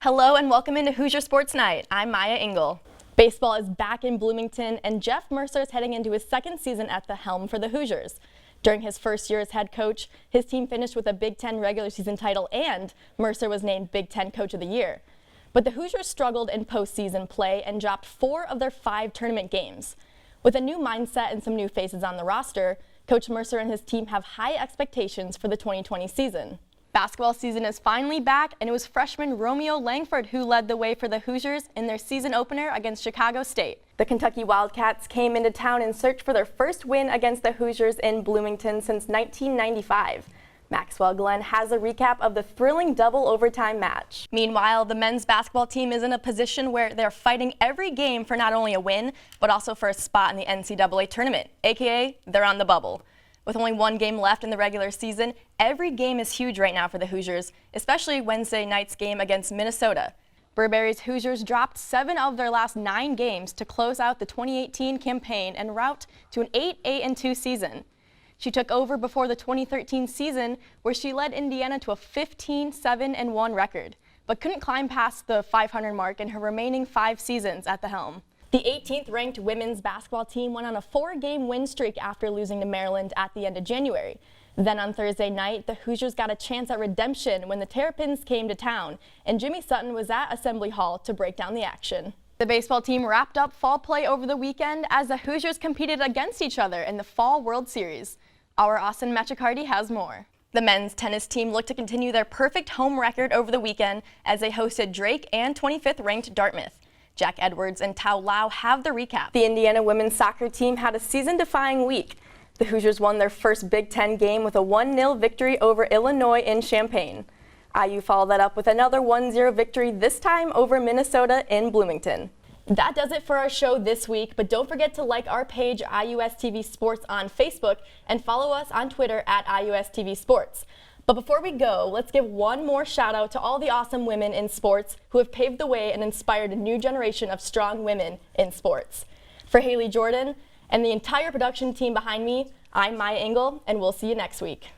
Hello and welcome into Hoosier Sports Night. I'm Maya Engel. Baseball is back in Bloomington and Jeff Mercer is heading into his second season at the helm for the Hoosiers. During his first year as head coach, his team finished with a Big Ten regular season title and Mercer was named Big Ten Coach of the Year. But the Hoosiers struggled in postseason play and dropped 4 of their 5 tournament games. With a new mindset and some new faces on the roster, Coach Mercer and his team have high expectations for the 2020 season. Basketball season is finally back, and it was freshman Romeo Langford who led the way for the Hoosiers in their season opener against Chicago State. The Kentucky Wildcats came into town in search for their first win against the Hoosiers in Bloomington since 1995. Maxwell Glenn has a recap of the thrilling double overtime match. Meanwhile, the men's basketball team is in a position where they're fighting every game for not only a win, but also for a spot in the NCAA tournament, aka they're on the bubble. With only 1 game left in the regular season, every game is huge right now for the Hoosiers, especially Wednesday night's game against Minnesota. Burberry's Hoosiers dropped 7 of their last 9 games to close out the 2018 campaign en route to an 8-8-2 season. She took over before the 2013 season, where she led Indiana to a 15-7-1 record, but couldn't climb past the 500 mark in her remaining 5 seasons at the helm. The 18th ranked women's basketball team went on a 4-game win streak after losing to Maryland at the end of January. Then on Thursday night, the Hoosiers got a chance at redemption when the Terrapins came to town, and Jimmy Sutton was at Assembly Hall to break down the action. The baseball team wrapped up fall play over the weekend as the Hoosiers competed against each other in the Fall World Series. Our Austin Metricardi has more. The men's tennis team looked to continue their perfect home record over the weekend as they hosted Drake and 25th ranked Dartmouth. Jack Edwards and Tao Lau have the recap. The Indiana women's soccer team had a season-defying week. The Hoosiers won their first Big Ten game with a 1-0 victory over Illinois in Champaign. IU followed that up with another 1-0 victory, this time over Minnesota in Bloomington. That does it for our show this week, but don't forget to like our page IUSTV Sports on Facebook and follow us on Twitter at IUSTV Sports. But before we go, let's give one more shout out to all the awesome women in sports who have paved the way and inspired a new generation of strong women in sports. For Haley Jordan and the entire production team behind me, I'm Maya Engel, and we'll see you next week.